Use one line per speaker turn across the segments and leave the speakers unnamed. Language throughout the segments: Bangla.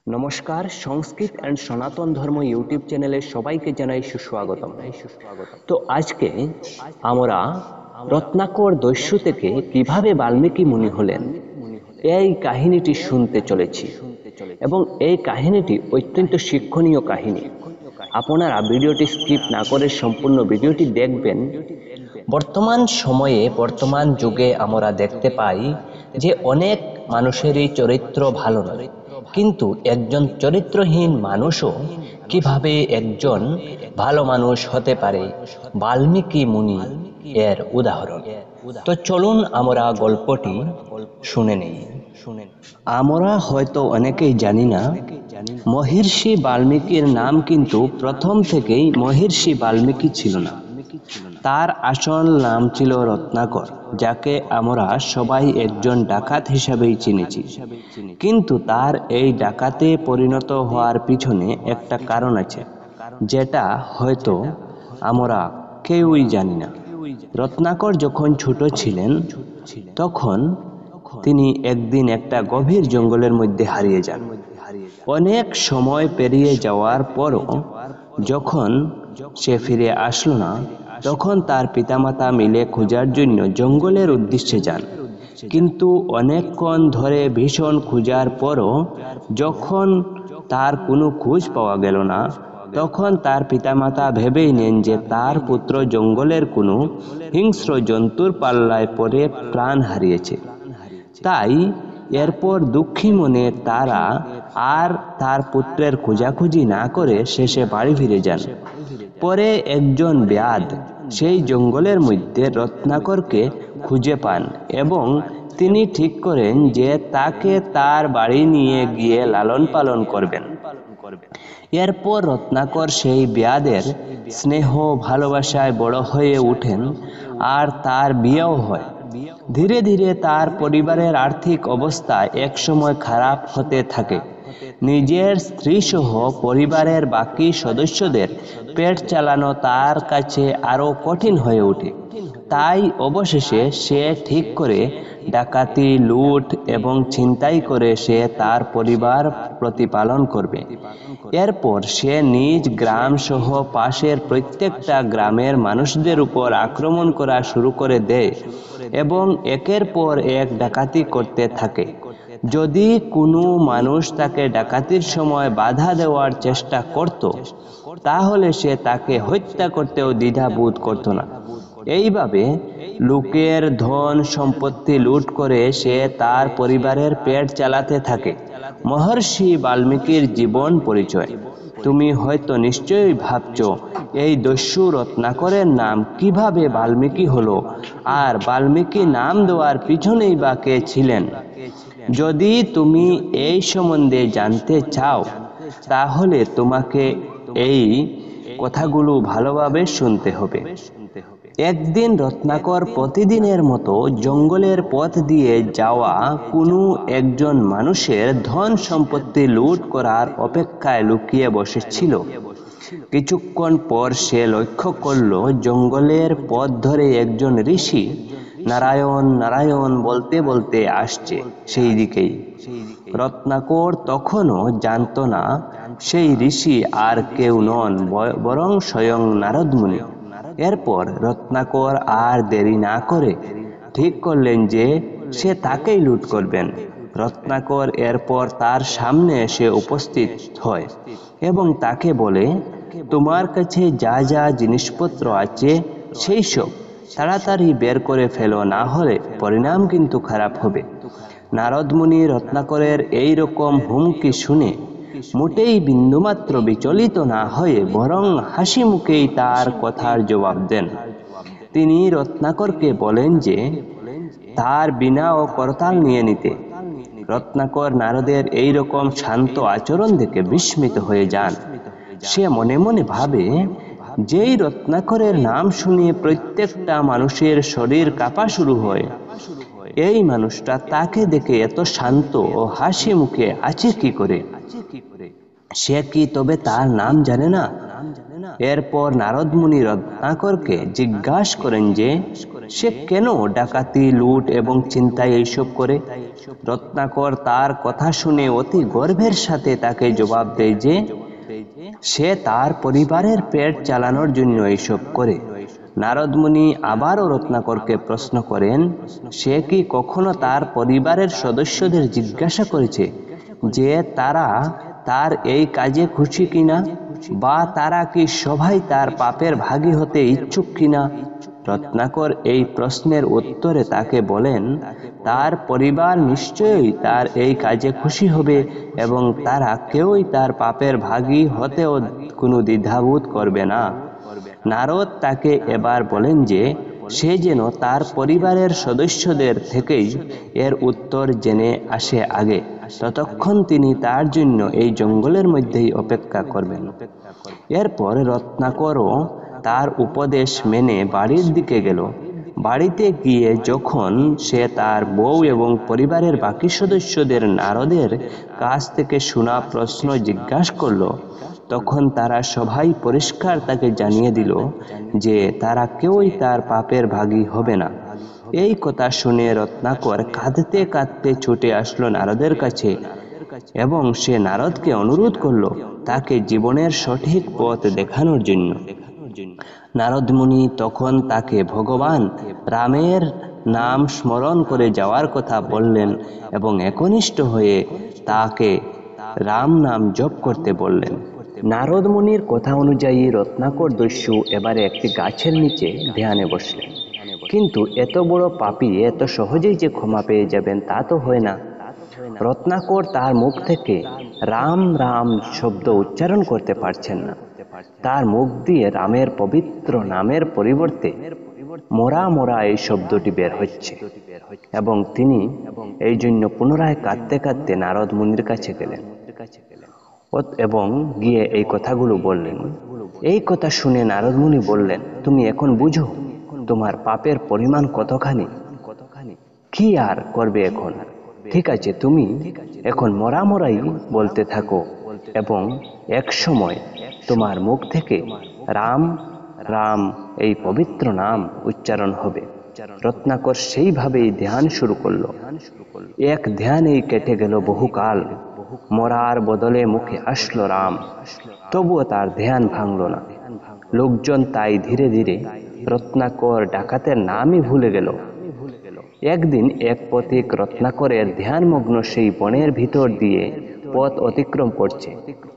নমস্কার, সংস্কৃত অ্যান্ড সনাতন ধর্ম ইউটিউব চ্যানেলে সবাইকে জানাই সুস্বাগতম। তো আজকে আমরা রত্নাকর দস্যু থেকে কিভাবে বাল্মীকি মুনি হলেন এই কাহিনীটি শুনতে চলেছি, এবং এই কাহিনীটি অত্যন্ত শিক্ষণীয় কাহিনী। আপনারা ভিডিওটি স্কিপ না করে সম্পূর্ণ ভিডিওটি দেখবেন। বর্তমান সময়ে, বর্তমান যুগে আমরা দেখতে পাই যে অনেক মানুষেরই চরিত্র ভালো নয়, কিন্তু একজন চরিত্রহীন মানুষও কিভাবে একজন ভালো মানুষ হতে পারে, বাল্মীকি মুনি এর উদাহরণ। তো চলুন আমরা গল্পটি শুনে নেই। আমরা হয়তো অনেকেই জানি না, মহর্ষি বাল্মীকির নাম কিন্তু প্রথম থেকেই মহর্ষি বাল্মীকি ছিল না। তার আসল নাম ছিল রত্নাকর, যাকে আমরা সবাই একজন ডাকাত হিসাবেই চিনেছি। কিন্তু তার এই ডাকাতে পরিণত হওয়ার পিছনে একটা কারণ আছে, যেটা হয়তো আমরা কেউই জানি না। রত্নাকর যখন ছোট ছিলেন, তখন তিনি একদিন একটা গভীর জঙ্গলের মধ্যে হারিয়ে যান। অনেক সময় পেরিয়ে যাওয়ার পরও যখন সে ফিরে আসলো না, তখন তার পিতামাতা মিলে খোঁজার জন্য জঙ্গলের উদ্দেশ্যে যান। কিন্তু অনেকক্ষণ ধরে ভীষণ খোঁজার পরও যখন তার কোনো খোঁজ পাওয়া গেল না, তখন তার পিতামাতা ভেবেই নেন যে তার পুত্র জঙ্গলের কোনো হিংস্র জন্তুর পাল্লায় পড়ে প্রাণ হারিয়েছে। তাই এরপর দুঃখী মনে তারা আর তার পুত্রের খোঁজাখুঁজি না করে শেষে বাড়ি ফিরে যান। পরে একজন ব্যাধ সেই জঙ্গলের মধ্যে রত্নাকরকে খুঁজে পান এবং তিনি ঠিক করেন যে তাকে তার বাড়ি নিয়ে গিয়ে লালন পালন করবেন। এরপর রত্নাকর সেই ব্যাধের স্নেহ ভালোবাসায় বড় হয়ে ওঠেন, আর তার বিয়েও হয়। ধীরে ধীরে তার পরিবারের আর্থিক অবস্থা একসময় খারাপ হতে থাকে। নিজের স্ত্রী সহ পরিবারের বাকি সদস্যদের পেট চালানো তার কাছে আরো কঠিন হয়ে ওঠে। তাই অবশেষে সে ঠিক করে ডাকাতি, লুট এবং ছিনতাই করে সে তার পরিবার প্রতিপালন করবে। এরপর সে নিজ গ্রাম সহ পাশের প্রত্যেকটা গ্রামের মানুষদের উপর আক্রমণ করা শুরু করে দেয় এবং একের পর এক ডাকাতি করতে থাকে। যদি কোনো মানুষ তাকে ডাকাতির সময় বাধা দেওয়ার চেষ্টা করত, তাহলে সে তাকে হত্যা করতেও দ্বিধা বোধ করত না। এইভাবে লোকের ধন সম্পত্তি লুট করে সে তার পরিবারের পেট চালাতে থাকে। মহর্ষি বাল্মীকির জীবন পরিচয়। তুমি হয়তো নিশ্চয়ই ভাবছো, এই দস্যু রত্নাকরের নাম কিভাবে বাল্মীকি হলো, আর বাল্মীকি নাম দেওয়ার পিছনেই বা কে ছিলেন? যদি তুমি এই সম্বন্ধে জানতে চাও, তাহলে তোমাকে এই কথাগুলো ভালোভাবে শুনতে হবে। একদিন রত্নাকর প্রতিদিনের মতো জঙ্গলের পথ দিয়ে যাওয়া কোনো একজন মানুষের ধন সম্পত্তি লুট করার অপেক্ষায় লুকিয়ে বসেছিল। কিছুক্ষণ পর সে লক্ষ্য করল, জঙ্গলের পথ ধরে একজন ঋষি নারায়ণ নারায়ণ বলতে বলতে আসছে সেই দিকেই। রত্নাকর তখনও জানত না সেই ঋষি আর কেউ নন, বরং স্বয়ং নারদ মুনি। এরপর রত্নাকর আর দেরি না করে ঠিক করলেন যে সে তাকেই লুট করবেন। রত্নাকর এরপর তার সামনে এসে উপস্থিত হয় এবং তাকে বলে, তোমার কাছে যা যা জিনিসপত্র আছে সেই সব তাড়াতাড়ি বের করে ফেলো, না হলে পরিণাম কিন্তু খারাপ হবে। নারদ মুনি রত্নাকরের এই রকম হুমকি শুনে মোটেই বিন্দুমাত্র বিচলিত না হয়ে বরং হাসি মুখেই তার কথার জবাব দেন। তিনি রত্নাকরকে বলেন যে তার বীণা ও করতাল নিয়ে নিতে। রত্নাকর নারদের এই রকম শান্ত আচরণ দেখে বিস্মিত হয়ে যান। সে মনে মনে ভাবে, যেই রত্নাকরের নাম শুনে প্রত্যেকটা মানুষের শরীর কাঁপা শুরু হয়, এই মানুষটা তাকে দেখে এত শান্ত ও হাসি মুখে আছে কি করে? সে কি তবে তার নাম জানে না? এরপর নারদ মুনি রত্নাকরকে জিজ্ঞাসা করেন যে সে কেন ডাকাতি, লুট এবং চিন্তায় এইসব করে। রত্নাকর তার কথা শুনে অতি গর্বের সাথে তাকে জবাব দেয় যে সে তার পরিবারের পেট চালানোর জন্য এইসব করে। নারদ মুনি আবারও রত্নাকরকে প্রশ্ন করেন সে কি কখনো তার পরিবারের সদস্যদের জিজ্ঞাসা করেছে যে তারা তার এই কাজে খুশি কিনা, বা তারা কি সবাই তার পাপের ভাগী হতে ইচ্ছুক কিনা। রত্নাকর এই প্রশ্নের উত্তরে তাকে বলেন তার পরিবার নিশ্চয়ই তার এই কাজে খুশি হবে এবং তারা কেউই তার পাপের ভাগী হতেও কোনো দ্বিধাবোধ করবে না। নারদ তাকে এবার বলেন যে সে যেন তার পরিবারের সদস্যদের থেকেই এর উত্তর জেনে আসে আগে, ততক্ষণ তিনি তার জন্য এই জঙ্গলের মধ্যেই অপেক্ষা করবেন। এরপর রত্নাকরও তার উপদেশ মেনে বাড়ির দিকে গেল। বাড়িতে গিয়ে যখন সে তার বউ এবং পরিবারের বাকি সদস্যদের নারদের কাছ থেকে শোনা প্রশ্ন জিজ্ঞাসা করল, তখন তারা সবাই পরিষ্কার তাকে জানিয়ে দিল যে তারা কেউই তার পাপের ভাগী হবে না। এই কথা শুনে রত্নাকর কাঁদতে কাঁদতে ছুটে আসলো নারদের কাছে এবং সে নারদকে অনুরোধ করল তাকে জীবনের সঠিক পথ দেখানোর জন্য। নারদ মুনি তখন তাকে ভগবান রামের নাম স্মরণ করে যাওয়ার কথা বললেন এবং একনিষ্ঠ হয়ে তাকে রাম নাম জপ করতে বললেন। নারদ মুনির কথা অনুযায়ী রত্নাকর দস্যু এবারে একটি গাছের নিচে ধ্যানে বসলেন। কিন্তু এত বড় পাপী এত সহজেই যে ক্ষমা পেয়ে যাবেন তা তো হয় না। রত্নাকর তার মুখ থেকে রাম রাম শব্দ উচ্চারণ করতে পারছেন না। তার মুখ দিয়ে রামের পবিত্র নামের পরিবর্তে মোরা মোরা এই শব্দটি বের হচ্ছে এবং তিনি এই জন্য পুনরায় কাঁদতে কাঁদতে নারদ মুনির কাছে গেলেন এবং গিয়ে এই কথাগুলো বললেন। এই কথা শুনে নারদ মুনি বললেন, তুমি এখন বুঝো তোমার পাপের পরিমাণ কতখানি, কি আর করবে এখন। ঠিক আছে, তুমি এখন মরা মরাই বলতে থাকো এবং এক সময় তোমার মুখ থেকে রাম রাম এই পবিত্র নাম উচ্চারণ হবে। রত্নাকর সেইভাবেই ধ্যান শুরু করলো। এক ধ্যানেই কেটে গেল বহুকাল। মরার বদলে মুখে আসলো রাম, তবুও তার ধ্যান ভাঙল না। লোকজন তাই ধীরে ধীরে রত্নাকর ডাকাতের নামই ভুলে গেল। একদিন এক পথিক রত্নাকরের ধ্যানমগ্ন সেই বনের ভিতর দিয়ে পথ অতিক্রম করছে।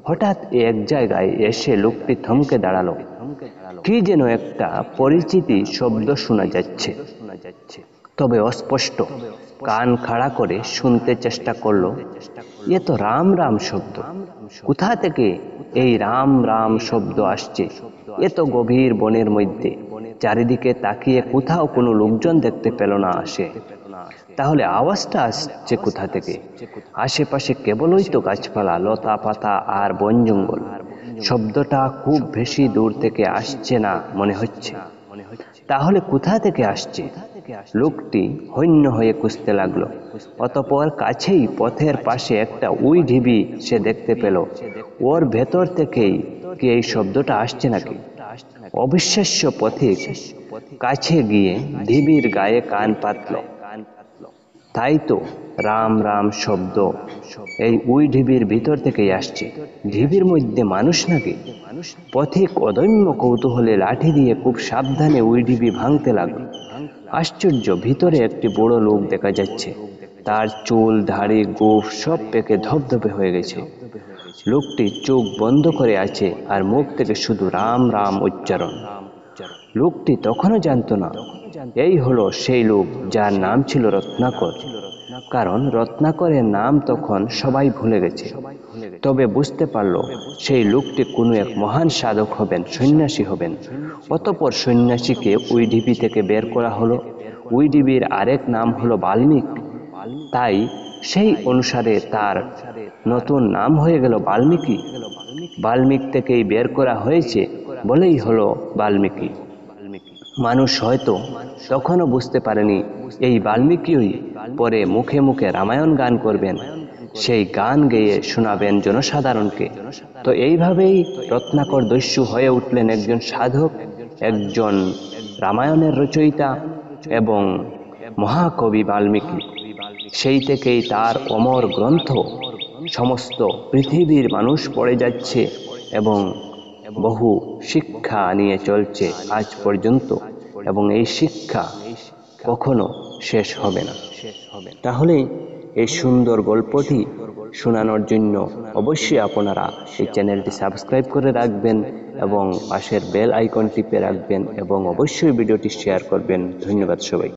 হঠাৎ এক জায়গায় এসে লোকটি থমকে দাঁড়ালো। কি যেন একটা পরিচিতি শব্দ শোনা যাচ্ছে, তবে অস্পষ্ট। কান খাড়া করে শুনতে চেষ্টা করলো। এ তো রাম রাম শব্দ। কোথা থেকে এই রাম রাম শব্দ আসছে? এ তো গভীর বনের মধ্যে। চারিদিকে তাকিয়ে কোথাও কোনো লোকজন দেখতে পেল না আসে। তাহলে আওয়াজটা আসছে কোথা থেকে? আশেপাশে কেবলই তো গাছপালা, লতা পাতা আর বন জঙ্গল। শব্দটা খুব বেশি দূর থেকে আসছে না মনে হচ্ছে। তাহলে কোথা থেকে আসছে? লোকটি হন্য হয়ে খুঁজতে লাগলো। অতঃপর কাছেই পথের পাশে একটা উই ঢিবি সে দেখতে পেল। ওর ভেতর থেকেই কি এই শব্দটা আসছে নাকি? অবিশ্বাস্য পথিক কাছে গিয়ে ঢিবির গায়ে কান পাতল। তাই তো রাম রাম শব্দ এই উই ঢিবির ভিতর থেকেই আসছে। ঢিবির মধ্যে মানুষ নাকি? পথিক অদম্য কৌতূহলে লাঠি দিয়ে খুব সাবধানে উই ঢিবি ভাঙতে লাগলো। আশ্চর্য, ভিতরে একটি বড় লোক দেখা যাচ্ছে। তার চুল, দাড়ি, গোঁফ সব পেকে ধবধবে হয়ে গেছে। লোকটি চোখ বন্ধ করে আছে আর মুখ থেকে শুধু রাম রাম উচ্চারণ। লোকটি তখনও জানত না এই হলো সেই লোক যার নাম ছিল রত্নাকর। কারণ রত্নাকরের নাম তখন সবাই ভুলে গেছে। তবে বুঝতে পারল সেই লোকটি কোনো এক মহান সাধক হবেন, সন্ন্যাসী হবেন। অতঃপর সন্ন্যাসীকে ওই ঢিবি থেকে বের করা হলো। ওই ঢিবির আরেক নাম হলো বাল্মীক। তাই সেই অনুসারে তার নতুন নাম হয়ে গেল বাল্মীকি। বাল্মীক থেকেই বের করা হয়েছে বলেই হলো বাল্মীকি। মানুষ হয়তো তখনও বুঝতে পারেনি এই বাল্মীকিই পরে মুখে মুখে রামায়ণ গান করবেন সেই গান গেয়ে শোনাবেন জনসাধারণকে। তো এইভাবেই রত্নাকর দস্যু হয়ে উঠলেন একজন সাধক, একজন রামায়ণের রচয়িতা এবং মহাকবি বাল্মীকি। সেই থেকেই তার অমর গ্রন্থ সমস্ত পৃথিবীর মানুষ পড়ে যাচ্ছে এবং বহু শিক্ষা নিয়ে চলছে আজ পর্যন্ত, এবং এই শিক্ষা কখনো শেষ হবে না। তাহলে এই সুন্দর গল্পটি শোনানোর জন্য অবশ্যই আপনারা এই চ্যানেলটি সাবস্ক্রাইব করে রাখবেন এবং পাশের বেল আইকন টিপে রাখবেন এবং অবশ্যই ভিডিওটি শেয়ার করবেন। ধন্যবাদ সবাই।